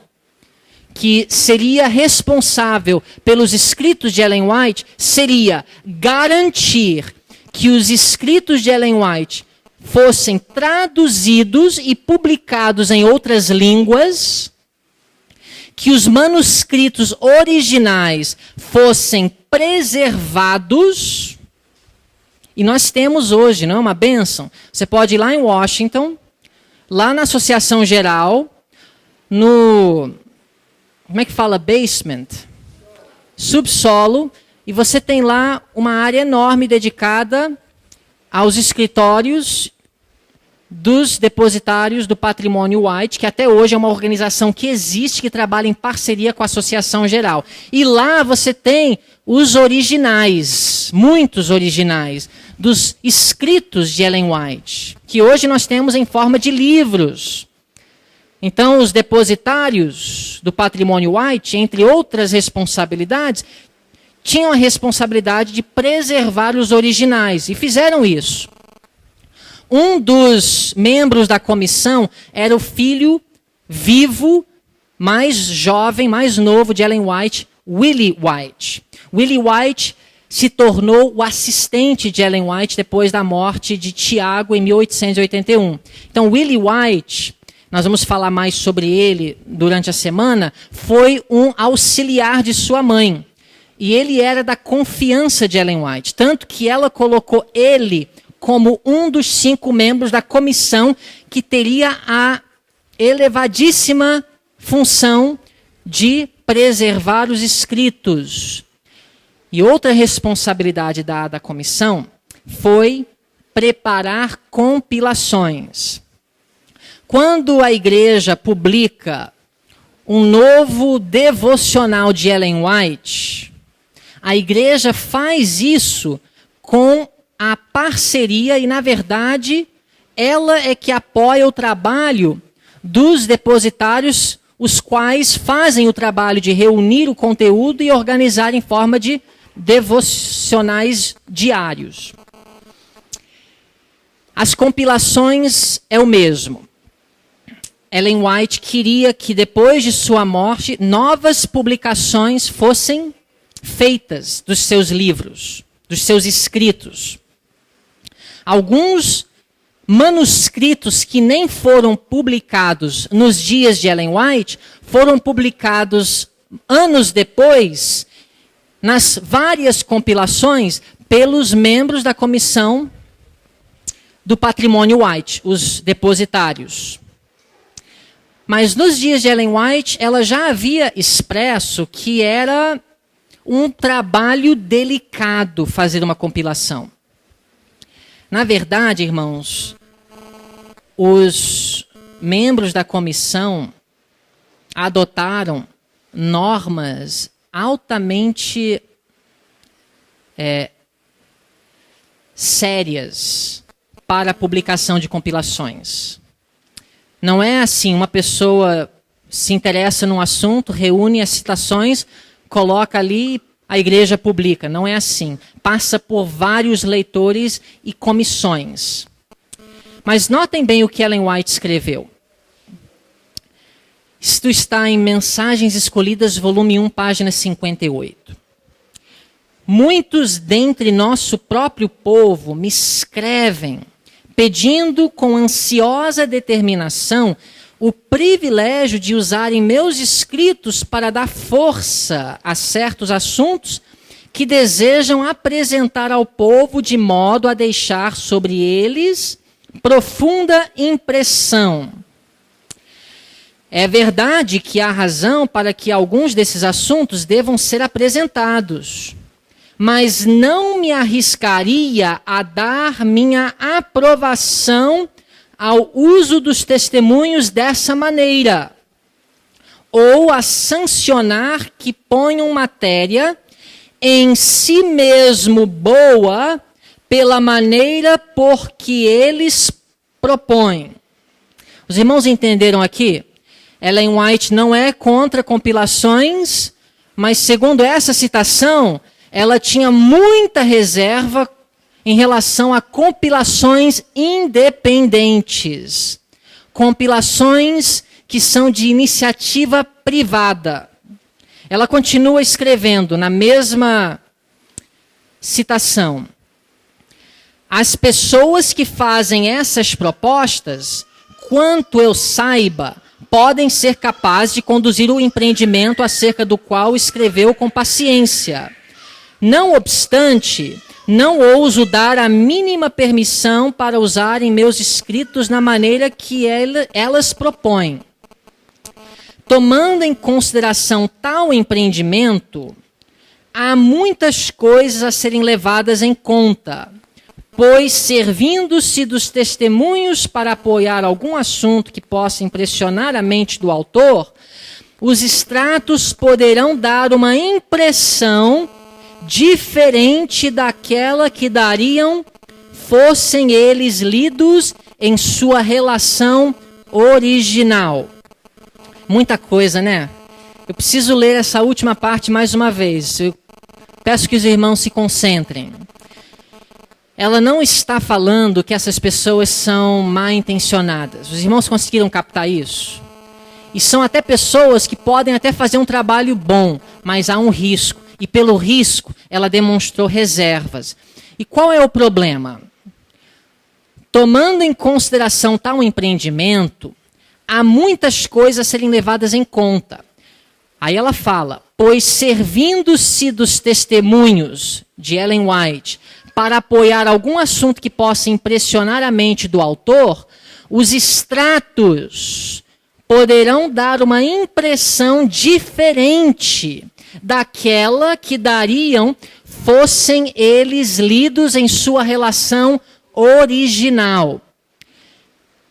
que seria responsável pelos escritos de Ellen White seria garantir que os escritos de Ellen White fossem traduzidos e publicados em outras línguas, que os manuscritos originais fossem preservados. E nós temos hoje, não é uma bênção? Você pode ir lá em Washington, lá na Associação Geral, no, como é que fala, basement? Subsolo, e você tem lá uma área enorme dedicada aos escritórios dos depositários do patrimônio White, que até hoje é uma organização que existe, que trabalha em parceria com a Associação Geral. E lá você tem os originais, muitos originais, dos escritos de Ellen White, que hoje nós temos em forma de livros. Então, os depositários do patrimônio White, entre outras responsabilidades, tinham a responsabilidade de preservar os originais, e fizeram isso. Um dos membros da comissão era o filho vivo, mais jovem, mais novo de Ellen White, Willie White. Willie White se tornou o assistente de Ellen White depois da morte de Tiago em 1881. Então, Willie White, nós vamos falar mais sobre ele durante a semana, foi um auxiliar de sua mãe. E ele era da confiança de Ellen White, tanto que ela colocou ele como um dos 5 membros da comissão que teria a elevadíssima função de preservar os escritos. E outra responsabilidade dada à comissão foi preparar compilações. Quando a igreja publica um novo devocional de Ellen White, a igreja faz isso com a parceria e, na verdade, ela é que apoia o trabalho dos depositários, os quais fazem o trabalho de reunir o conteúdo e organizar em forma de devocionais diários. As compilações é o mesmo. Ellen White queria que, depois de sua morte, novas publicações fossem feitas dos seus livros, dos seus escritos. Alguns manuscritos que nem foram publicados nos dias de Ellen White foram publicados anos depois, nas várias compilações, pelos membros da comissão do patrimônio White, os depositários. Mas nos dias de Ellen White, ela já havia expresso que era um trabalho delicado fazer uma compilação. Na verdade, irmãos, os membros da comissão adotaram normas altamente sérias para a publicação de compilações. Não é assim, uma pessoa se interessa num assunto, reúne as citações, coloca ali, a igreja publica. Não é assim. Passa por vários leitores e comissões. Mas notem bem o que Ellen White escreveu. Isto está em Mensagens Escolhidas, volume 1, página 58. Muitos dentre nosso próprio povo me escrevem, pedindo com ansiosa determinação o privilégio de usarem meus escritos para dar força a certos assuntos que desejam apresentar ao povo de modo a deixar sobre eles profunda impressão. É verdade que há razão para que alguns desses assuntos devam ser apresentados, mas não me arriscaria a dar minha aprovação ao uso dos testemunhos dessa maneira, ou a sancionar que ponham matéria em si mesmo boa pela maneira por que eles propõem. Os irmãos entenderam aqui? Ellen White não é contra compilações, mas segundo essa citação, ela tinha muita reserva em relação a compilações independentes. Compilações que são de iniciativa privada. Ela continua escrevendo na mesma citação. As pessoas que fazem essas propostas, quanto eu saiba, podem ser capazes de conduzir o empreendimento acerca do qual escreveu com paciência. Não obstante, não ouso dar a mínima permissão para usarem meus escritos na maneira que elas propõem. Tomando em consideração tal empreendimento, há muitas coisas a serem levadas em conta, pois, servindo-se dos testemunhos para apoiar algum assunto que possa impressionar a mente do autor, os extratos poderão dar uma impressão diferente daquela que dariam fossem eles lidos em sua relação original. Muita coisa, né? Eu preciso ler essa última parte mais uma vez. Eu peço que os irmãos se concentrem. Ela não está falando que essas pessoas são mal intencionadas. Os irmãos conseguiram captar isso? E são até pessoas que podem até fazer um trabalho bom, mas há um risco. E pelo risco, ela demonstrou reservas. E qual é o problema? Tomando em consideração tal empreendimento, há muitas coisas a serem levadas em conta. Aí ela fala, pois servindo-se dos testemunhos de Ellen White para apoiar algum assunto que possa impressionar a mente do autor, os extratos poderão dar uma impressão diferente daquela que dariam fossem eles lidos em sua relação original.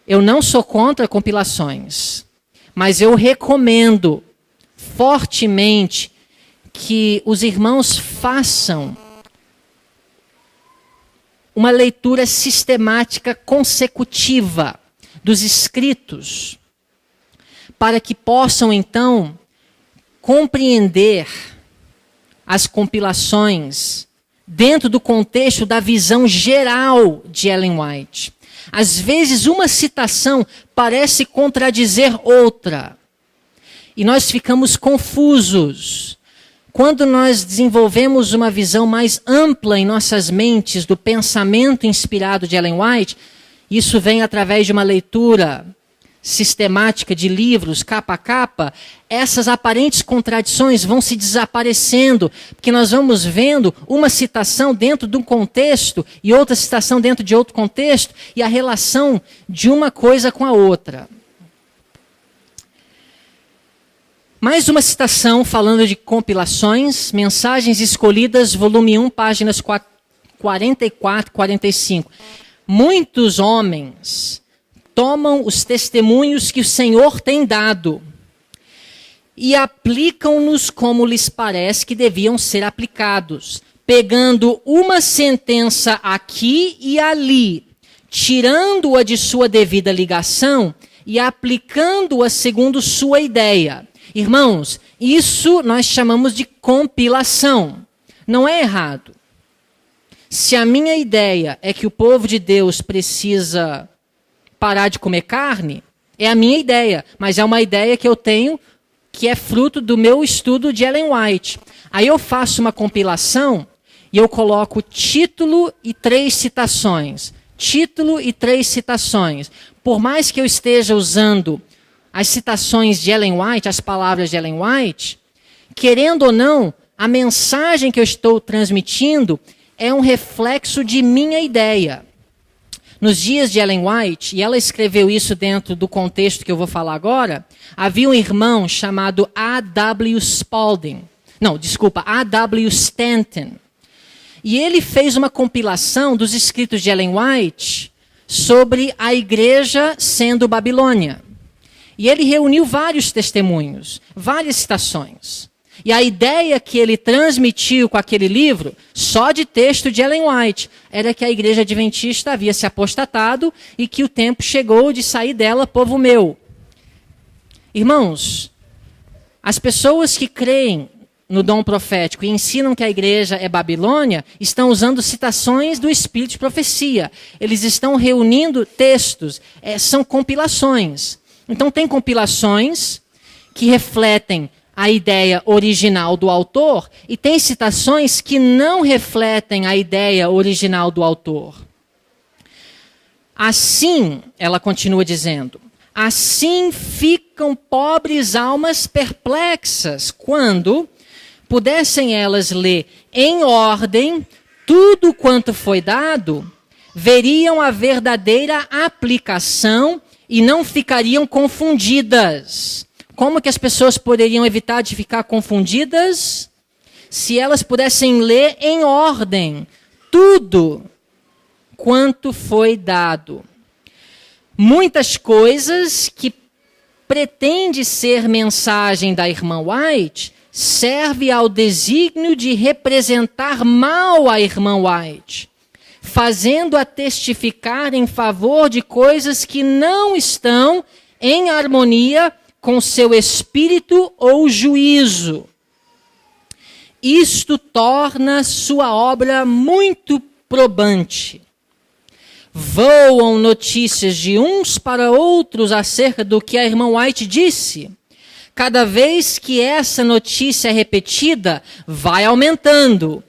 Eu não sou contra compilações, mas eu recomendo fortemente que os irmãos façam uma leitura sistemática consecutiva dos escritos, para que possam, então, compreender as compilações dentro do contexto da visão geral de Ellen White. Às vezes, uma citação parece contradizer outra, e nós ficamos confusos. Quando nós desenvolvemos uma visão mais ampla em nossas mentes do pensamento inspirado de Ellen White, isso vem através de uma leitura sistemática de livros, capa a capa, essas aparentes contradições vão se desaparecendo, porque nós vamos vendo uma citação dentro de um contexto e outra citação dentro de outro contexto, e a relação de uma coisa com a outra. Mais uma citação falando de compilações, Mensagens Escolhidas, volume 1, páginas 44 e 45. Muitos homens tomam os testemunhos que o Senhor tem dado e aplicam-nos como lhes parece que deviam ser aplicados, pegando uma sentença aqui e ali, tirando-a de sua devida ligação e aplicando-a segundo sua ideia. Irmãos, isso nós chamamos de compilação. Não é errado. Se a minha ideia é que o povo de Deus precisa parar de comer carne, é a minha ideia, mas é uma ideia que eu tenho que é fruto do meu estudo de Ellen White. Aí eu faço uma compilação e eu coloco título e 3 citações. Título e 3 citações. Por mais que eu esteja usando as citações de Ellen White, as palavras de Ellen White, querendo ou não, a mensagem que eu estou transmitindo é um reflexo de minha ideia. Nos dias de Ellen White, e ela escreveu isso dentro do contexto que eu vou falar agora, havia um irmão chamado A.W. Stanton. E ele fez uma compilação dos escritos de Ellen White sobre a igreja sendo Babilônia. E ele reuniu vários testemunhos, várias citações. E a ideia que ele transmitiu com aquele livro, só de texto de Ellen White, era que a igreja adventista havia se apostatado e que o tempo chegou de sair dela, povo meu. Irmãos, as pessoas que creem no dom profético e ensinam que a igreja é Babilônia, estão usando citações do Espírito de Profecia. Eles estão reunindo textos, são compilações. Então tem compilações que refletem a ideia original do autor e tem citações que não refletem a ideia original do autor. Assim, ela continua dizendo, assim ficam pobres almas perplexas, quando pudessem elas ler em ordem tudo quanto foi dado, veriam a verdadeira aplicação e não ficariam confundidas. Como que as pessoas poderiam evitar de ficar confundidas? Se elas pudessem ler em ordem tudo quanto foi dado. Muitas coisas que pretende ser mensagem da irmã White serve ao desígnio de representar mal a irmã White, fazendo-a testificar em favor de coisas que não estão em harmonia com seu espírito ou juízo. Isto torna sua obra muito probante. Voam notícias de uns para outros acerca do que a irmã White disse. Cada vez que essa notícia é repetida, vai aumentando.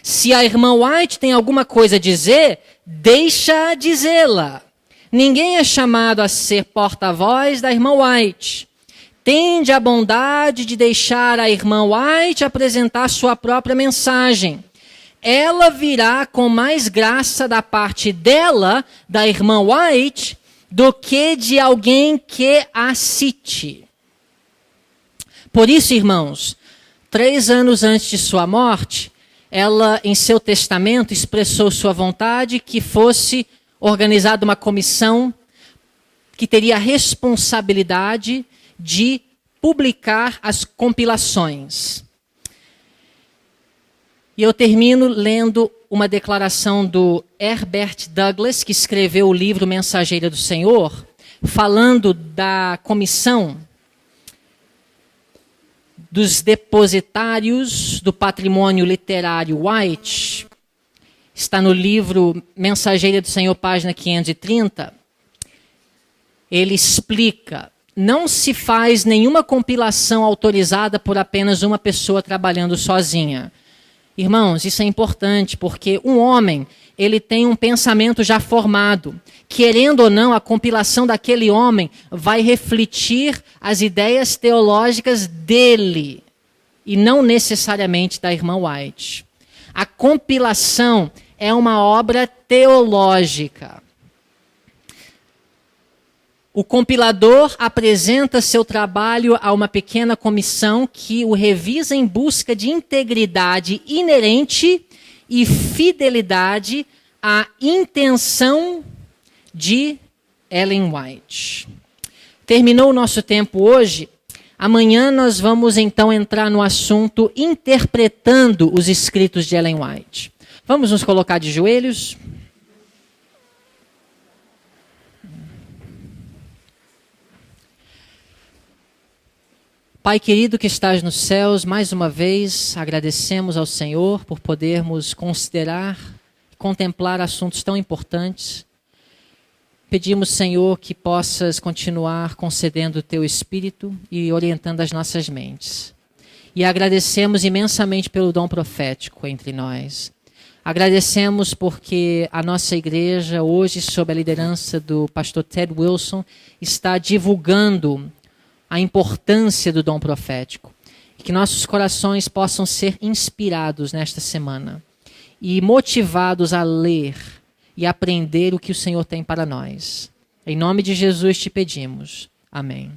Se a irmã White tem alguma coisa a dizer, deixa dizê-la. Ninguém é chamado a ser porta-voz da irmã White. Tende a bondade de deixar a irmã White apresentar sua própria mensagem. Ela virá com mais graça da parte dela, da irmã White, do que de alguém que a cite. Por isso, irmãos, 3 anos antes de sua morte, ela, em seu testamento, expressou sua vontade que fosse organizada uma comissão que teria a responsabilidade de publicar as compilações. E eu termino lendo uma declaração do Herbert Douglas, que escreveu o livro Mensageira do Senhor, falando da comissão dos depositários do patrimônio literário White. Está no livro Mensageira do Senhor, página 530. Ele explica: não se faz nenhuma compilação autorizada por apenas uma pessoa trabalhando sozinha. Irmãos, isso é importante, porque um homem, ele tem um pensamento já formado. Querendo ou não, a compilação daquele homem vai refletir as ideias teológicas dele, e não necessariamente da irmã White. A compilação é uma obra teológica. O compilador apresenta seu trabalho a uma pequena comissão que o revisa em busca de integridade inerente e fidelidade à intenção de Ellen White. Terminou o nosso tempo hoje. Amanhã nós vamos então entrar no assunto interpretando os escritos de Ellen White. Vamos nos colocar de joelhos? Pai querido que estás nos céus, mais uma vez agradecemos ao Senhor por podermos considerar, contemplar assuntos tão importantes. Pedimos, Senhor, que possas continuar concedendo o Teu Espírito e orientando as nossas mentes. E agradecemos imensamente pelo dom profético entre nós. Agradecemos porque a nossa igreja, hoje, sob a liderança do pastor Ted Wilson, está divulgando a importância do dom profético. E que nossos corações possam ser inspirados nesta semana e motivados a ler e aprender o que o Senhor tem para nós. Em nome de Jesus te pedimos. Amém.